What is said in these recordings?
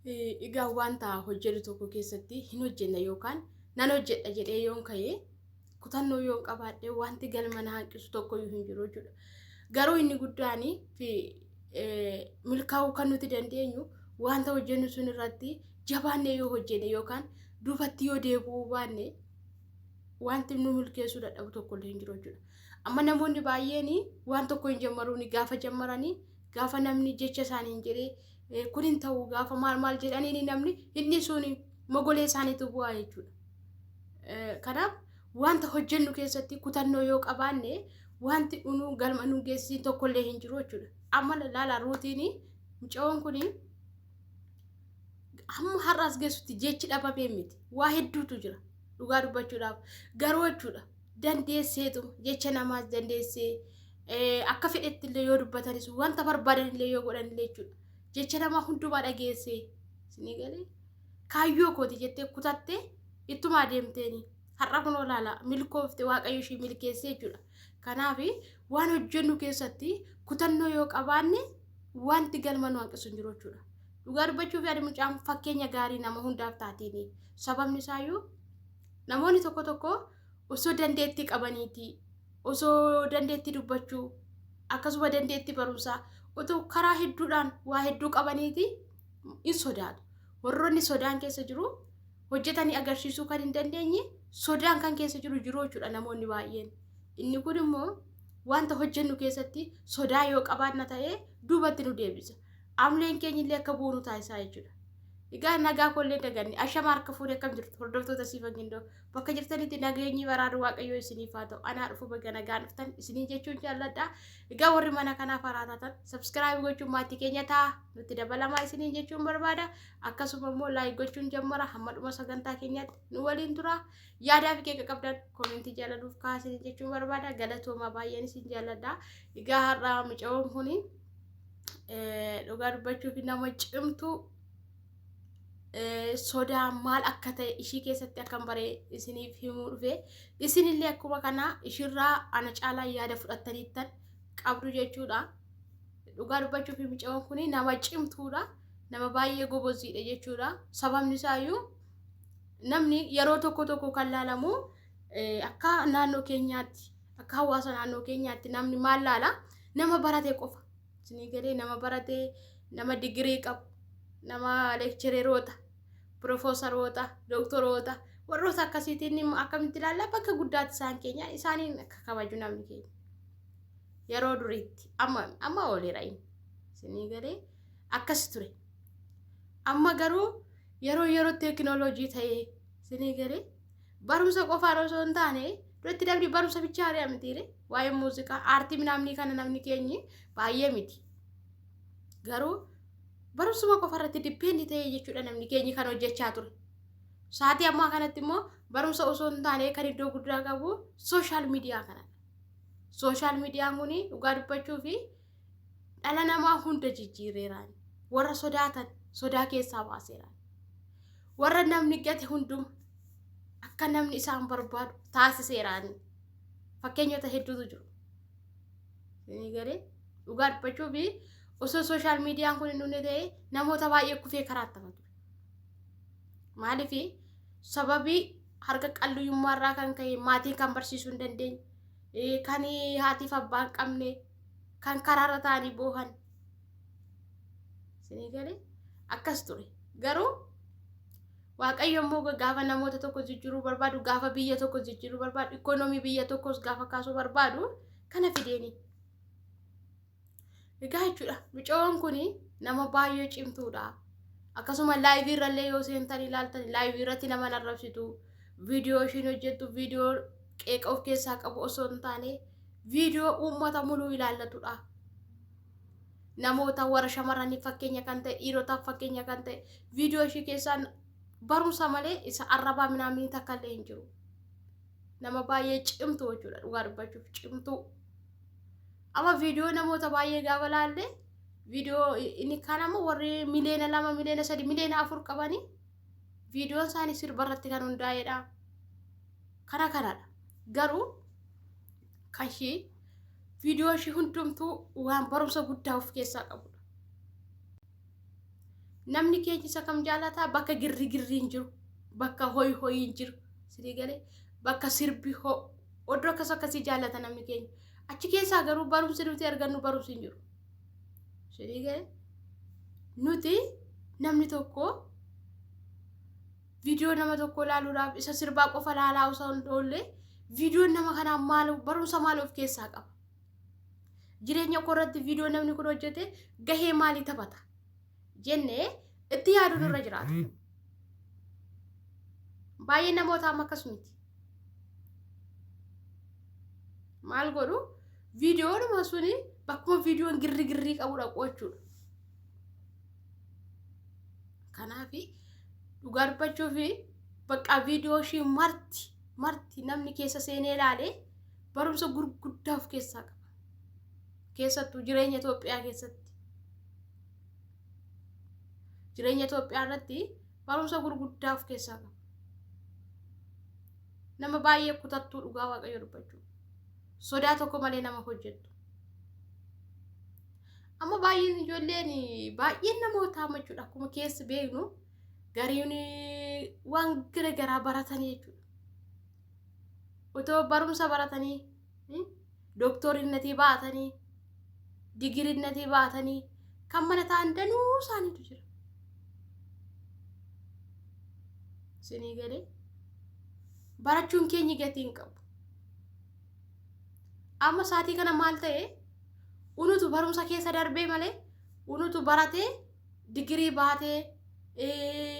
Egaa wanta hojjetu tokko keessatti hin hojjenna yookaan nan hojjedha jedhee yoon ka'ee kutannoo yoon qabaadhee wanti galma na hanqisu tokko hin jiru jechuudha. Garuu inni guddaanii fi milkaa'uu kan nuti dandeenyu wanta hojjennu sun irratti jabaannee yoo hojjenne yookaan duubatti yoo deebi'uu baanne wanti nu milkeessuu dadhabu tokko illee hin jiru jechuudha. Amma namoonni baay'een waan tokko hin jammaruun gaafa jammaranii gaafa namni jecha isaanii hin jedhee kun hin ta'u gaafa maal jedhanii namni inni sun mogolee isaaniitu bu'aa jechuudha. Kanaaf wanta hojjennu keessatti kutannoo yoo qabaanne wanti unu galma nu geessi tokko illee hin jiru jechuudha. Amma laala ruutiinii mucaan kun amma har'as geessutti jechi dhabamee miti waa hedduutu jira dhugaa dubbachuudhaaf garuu jechuudha dandeesseetu jecha namaas dandeessee akka fedhetti illee yoo dubbatanis wanta barbaadan illee yoo godhan illee jechuudha jecha namaa hundumaa dhageessee isinii galee kaayyoo kooti jettee kutattee ittuma deemteeni har'a kun olaala milkoofte waaqayyo ishii milkeessee jechuudha. Kanaaf waan hojjennu keessatti kutannoo yoo qabaanne wanti galma nu hanqisu hin jiru jechuudha. Dhugaa dubbachuuf yaada mucaan fakkeenya gaarii nama hundaaf taatiin sababni isaayyuu namoonni tokko osoo dandeettii qabaniiti osoo dandeettii dubbachuu akkasuma dandeettii barumsaa otoo karaa hedduudhaan waa hedduu qabaniiti in sodaatu. Warroonni sodaan keessa jiru hojjetanii agarsiisuu kan hin dandeenye sodaan kan keessa jiru jechuudha namoonni baay'een. Inni kun immoo wanta hojjennu keessatti sodaa yoo qabaanna ta'ee duubatti nu deebisa. Amleen keenya illee akka buunu taasisaa jechuudha. Egaa nagaa kollee daganni ashama harka fuudhee akkam jirtu hordoftoota siifan gindoo bakka jirtanitti nageenyi baraadu waaqayyoo isiniif haa ta'u anaa dhufu baga nagaan dhuftan isinii jechuun jaalladha. Egaa warri mana kanaaf haaraa taatan subscribe gochuun maatii keenya ta'a nutti dabalamaa isinii jechuun barbaada. Akkasuma immoo like gochuun jammara hamma dhuma sagantaa keenyaatti nu waliin tura. Yaadaa fi keeka qabdan koomentii jaalaluuf kaasanii jechuun barbaada. Galatoomaa baay'een isin jaalladha. Egaa har'a mucaan kun dhugaa dubbachuuf nama cimtuu sodaa maal akka ta'e ishii keessatti akkan baree isiniif himuu dhufe isinillee akkuma kana ishirraa ana caalaa yaada fudhattaniittan qabdu jechuudha. Dhugaa dubbachuuf mucaan kun nama cimtuudha nama baay'ee goboziidha jechuudha. Sababni isaayyuu namni yeroo tokko kan laalamu akka naannoo keenyaatti akka hawaasa naannoo keenyaatti namni maal laala nama barate qofa isinii galee nama barate nama digirii qabu nama lekchereroota profeesaroota doktoroota warroota akkasiitiin akkamitti ilaalla bakka guddaatti isaan keenya isaaniin akka kabaju namni keenya yeroo duriitti amma ooleera inni isinii galee akkas ture. Amma garuu yeroo teekinooloojii ta'ee isinii galee barumsa qofaan osoo hin taane duratti dabdi barumsa bichaa ari'amtiire waa'ee muuziqaa aartii namni kana namni keenyi baay'ee miti garuu barumsuma qofa irratti dipendi ta'ee jechuudha namni keenyi kan hojjechaa ture. Sa'aatii ammaa kanatti immoo barumsa osoo hin taane kan iddoo guddaa qabu sooshaal miidiyaa kanadha. Sooshaal miidiyaan kun dhugaa dubbachuu fi dhala namaa hunda jijjiireeraan warra sodaatan sodaa keessaa baaseeraan warra namni gate hunduma akka namni isaan barbaadu taasiseeraan fakkeenyota hedduutu jiru. Inni garee dhugaa dubbachuu fi osoo sooshaal miidiyaan kun hin ta'e namoota baay'ee kufee karaatti hafatu. Maaliif sababii harka qalluyyummaarraa kan ka'e maatiin kan barsiisuu hin dandeenye kan haatiif abbaan qabne kan karaarra ta'anii boohan isinii galee akkas ture. Garuu waaqayyo immoo gaafa namoota tokko jijjiiruu barbaadu gaafa biyya tokko jijjiiruu barbaadu ikoonoomii biyya tokkos gaafa kaasuu barbaadu kana fideeni. Egaa jechuudha mucaan kun nama baay'ee cimtuudha. Akkasuma laayivii irrallee yoo seentan ilaaltan laayivii irratti nama narrabsitu viidiyoo ishiin hojjettu viidiyoo qeeqa of keessaa qabu osoo hin taane viidiyoo uummata muluu ilaallatudha. Namoota warra shamarranii fakkeenya kan ta'e dhiirotaaf fakkeenya kan ta'e viidiyoo ishii keessaan barumsa malee isa arrabaa minaamini takka illee hin jiru. Nama baay'ee cimtuu jechuudha dhugaa dubbachuuf cimtuu. Amma viidiyoo namoota baay'ee gaafa laalle viidiyoo inni kanama warri miliyoona 2 miliyoona 3 miliyoona 4 qabanii viidiyoon isaanii sirba irratti kan hundaa'edha. Kanadha. Garuu kan ishii viidiyoo ishii hundumtuu waan barumsa guddaa of keessaa qabudha. namni keenya isa kam jaalataa bakka girri hin jiru bakka hoy hin jiru sinii galee bakka sirbi oddoo akkasii jaalata namni keenya achi keessaa garuu barumsi nuti argannu barumsi hin jiru sinii galee nuti namni tokko viidiyoo nama tokko ilaaluudhaaf isa sirbaa qofa ilaalaa osoo hin oolle viidiyoo nama kanaa maal barumsa maal of keessaa qaba jireenya korratti viidiyoo namni kun hojjete gahee maalii taphata jennee itti yaaduu nurra jiraata. Baay'ee namoota amma akkas miti. Maal godhu viidiyoodhuma suni bakkuma viidiyoon girri qabu dhaqu jechuudha. Kanaafi dhugaa dubbachuu fi bakka viidiyoo ishii marti namni keessa seenee ilaalee barumsa gurguddaa of keessaa qaba. Keessattuu jireenya Itoophiyaa keessatti. Jireenya Itoophiyaa irratti barumsa gurguddaa of keessaa qaba. Nama baay'ee kutattuu dhugaa waaqayyo dubbachuu. Sodaa tokko malee nama hojjettu. Amma baay'een ijoolleen baay'een namoota hamachuudha akkuma keessa beeknu gariin waan garaa baratanii jechuudha. Otoo barumsa baratanii dooktoriinnatii baatanii digiriinnatii baatanii kan mana ta'an danuu isaaniitu jira. Sinii galee barachuun keenya gatii hin qabu. Amma saatii kana maal ta'e unutu barumsa keessa darbee malee unutu baratee digirii baatee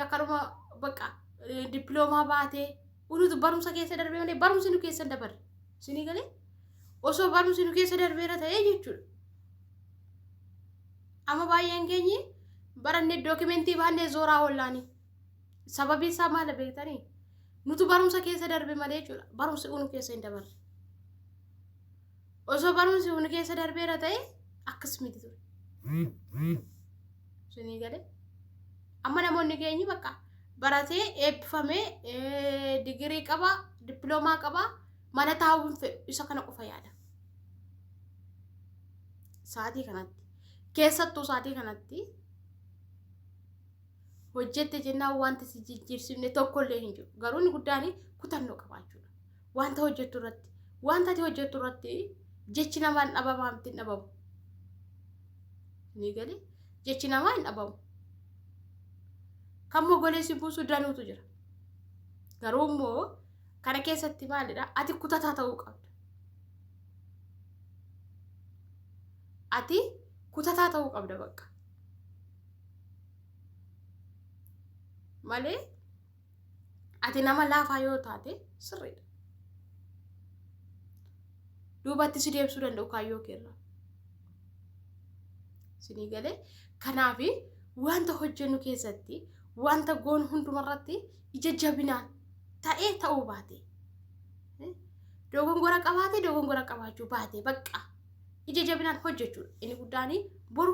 akkanuma bakka dippiloomaa baatee unutu barumsa keessa darbee malee barumsi nu keessa dabarre. Sinii galee osoo barumsi nu keessa darbeera ta'ee jechuudha. Amma baay'een keenyi barannee dookimentii baannee zooraa ollaanii. Sababiin isaa maal beektanii? Nutu barumsa keessa darbe malee jechuudha. Barumsi unu keessa hin dabarre. Osoo barumsi unu keessa darbeera ta'e akkas miti ture. Sinii galee amma namoonni keenyi bakka baratee eebbifamee digirii qaba dippiloomaa qaba mana taa'uun fedhu isa kana qofa yaada. Saatii kanatti keessattuu saatii kanatti hojjette jennaan wanti si jijjiirsifne tokkollee hin jiru. Garuu inni guddaan kutannoo qabaachuudha. Wanta hojjettu irratti wanta ati hojjettu irratti jechi namaa hin dhabamaa miti hin dhabamu. Ni galee jechi namaa hin dhabamu. Kan mogoleessi buusu danuutu jira. Garuu immoo kana keessatti maalidha? Ati kutataa ta'uu qabda. Ati kutataa ta'uu qabda bakka. Malee ati nama laafaa yoo taate sirriidha. Duubatti si deebisuu danda'u kaayyoo keerraa. Sinii galee kanaafi wanta hojjennu keessatti wanta goonu hundumarratti ija jabinaan ta'ee ta'uu baate. Dogongora qabaate dogongora qabaachuu baate bakka ija jabinaan hojjechuudha. Inni guddaan boru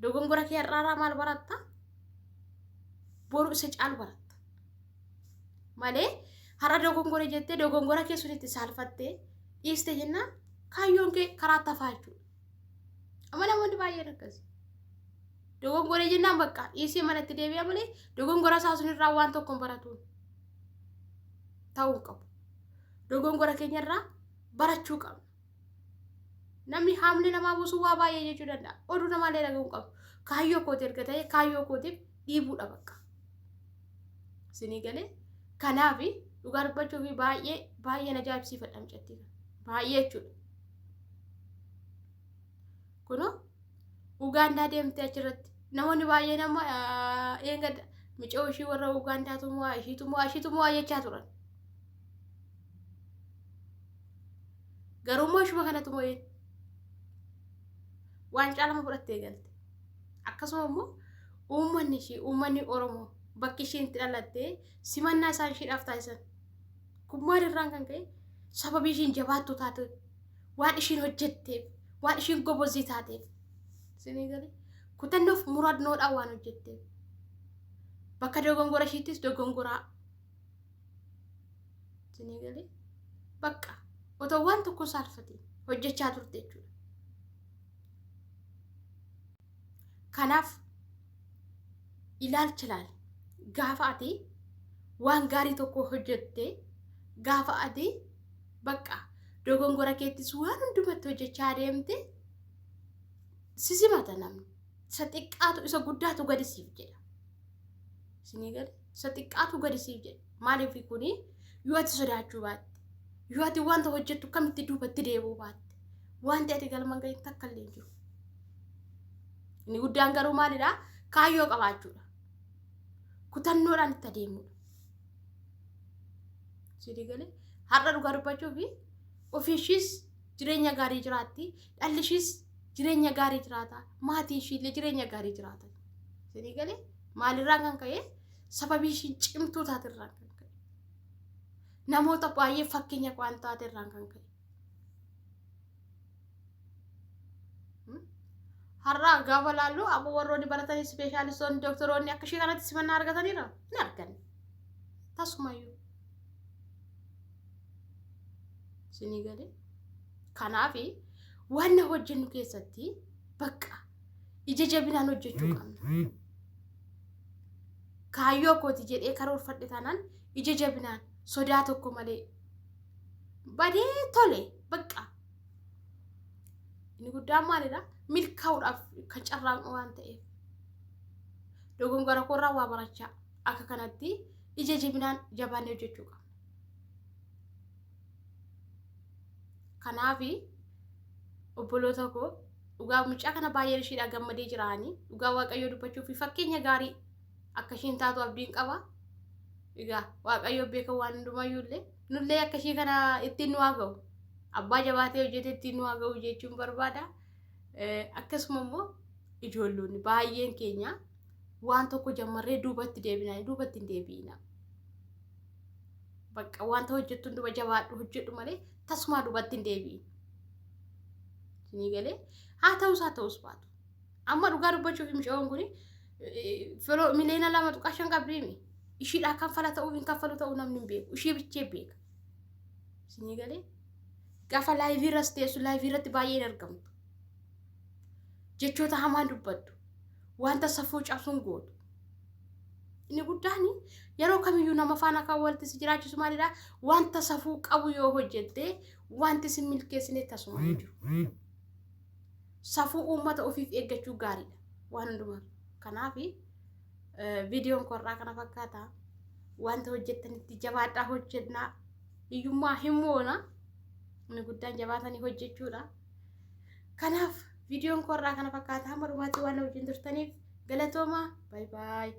dogongora kee irraa maal baratta? Boru isa caalu baratta. Malee har'a dogongora jettee dogongora kee sunitti saalfattee dhiiste jennaan kaayyoon kee karaa tafaa jechuudha. Amma namoonni baay'een akkasii. Dogongora jennaan bakka dhiisee manatti deebi'a malee dogongora isaa sunirraa waan tokko hin baratuun ta'uu qabu. Dogongora keenyarraa barachuu qabna. Namni haamni namaa buusuu waa baay'ee jechuu danda'a. Oduu namaallee dhaga'uu qabu. Kaayyoo kootii erga ta'e kaayyoo kootiif dhiibuudha bakka. Sinii galee kanaafi dhugaa dubbachuu fi baay'ee na ajaa'ibsiifadha mucattii kana. Baay'ee jechuudha. Kunoo Ugaandaa deemtee achirratti namoonni baay'een amma eeggadha micoo ishii warra Ugaandaatu mo'aa ishiitu mo'aa jechaa turan. Garuu immoo ishuma kanatu mo'ee waan caalama fudhattee galte. Akkasuma immoo uummanni Oromoo bakki ishiin itti dhalattee simannaa isaan ishiidhaaf taasisan. Kun maalirraan kan ka'e sababii ishiin jabaattuu taateef waan ishiin hojjetteef waan ishiin gobozii taateef. Sinii galee kutannoof murannoodhaan waan hojjetteef. Bakka dogongora ishiittis dogongoraa. Sinii galee bakka otoo waan tokko saalfatee hojjechaa turte jechuudha. Kanaaf ilaalcha laal gaafa ati waan gaarii tokko hojjette gaafa ati bakka dogongora keettis waan hundumatti hojjechaa deemte sisimata namni isa xiqqaatu isa guddaatu gadi siif jedha. Isinii gadi isa xiqqaatu gadi siif jedha. Maaliif kuni yoo ati sodaachuu baatte yoo ati wanta hojjettu kamitti duubatti deebi'uu baatte wanti ati galma gahin takka illee jiru. Inni guddaan garuu maalidha? Kaayyoo qabaachuudha. Kutannoodhaan itti adeemuudha. Isinii gadi har'a dhugaa dubbachuuf ofiishis jireenya gaarii jiraatti, dhallishis jireenya gaarii jiraata, maatii ishiillee jireenya gaarii jiraata. Isinii gadi maalirraa kan ka'e sababii ishiin cimtuu taatirraa kan ka'e namoota baay'ee fakkeenya waan taatirraa kan ka'e. Har'a gaafa laallu amma warroonni baratanii ispeeshaalistoonni doktoroonni akka ishee kanatti simannaa argataniira hin arganne tasumayyuu. Isinii gadi kanaaf wanna hojjennu keessatti bakka ija jabinaan hojjechuu qabna. Kaayyoo kooti jedhee karoorfadhe taanaan ija jabinaan sodaa tokko malee badee tole bakka. Inni guddaan maalidha? Milkaa'uudhaaf kan carraaqnu waan ta'eef dogongora koorraa waa barachaa akka kanatti ija jabinaan jabaannee hojjechuu qabna. Kanaaf obboloota koo dhugaa mucaa kana baay'ee ishiidha gammadee jiraanii dhugaa waaqayyoo dubbachuuf fakkeenya gaarii akka ishiin taatu abdiin qaba. Egaa waaqayyoo beeka waan hundumayyuullee nullee akka ishii kana ittiin nu haa ga'u abbaa jabaatee hojjete ittiin nu haa ga'u jechuun barbaada. Akkasuma immoo ijoollonni baay'een keenya waan tokko jammarree duubatti hin deebi'ina. Bakka wanta hojjettu hundumaa jabaadhu hojjedhu malee tasumaa duubatti hin deebi'in. Isinii galee haa ta'us baatu. Amma dhugaa dubbachuuf mucaan kun miliyoona 2.5 qabdiimi. Ishiidhaa kan fala ta'uu hin kaffalu ta'uu namni hin beeku. Ishee bichee beeka. Isinii galee gaafa laayivii irras teessu laayivii irratti baay'ee hin argamtu. Jechoota hamaan dubbattu. Wanta safuu cabsuun gootu. Inni guddaan yeroo kamiyyuu nama faana kan walitti si jiraachisu maalidha? Wanta safuu qabu yoo hojjette wanti si milkeessine tasuma hin jiru. Safuu uummata ofiif eeggachuu gaariidha waan hundumaa. Kanaaf viidiyoon korraa kana fakkaata. Wanta hojjettanitti jabaadhaa hojjennaa. Hiyyummaa hin moona. Inni guddaan jabaatanii hojjechuudha. Kanaaf viidiyoon korraa kana fakkaata. Hamma dhumaatti waan hojjetan turtaniif galatooma. Bye bye.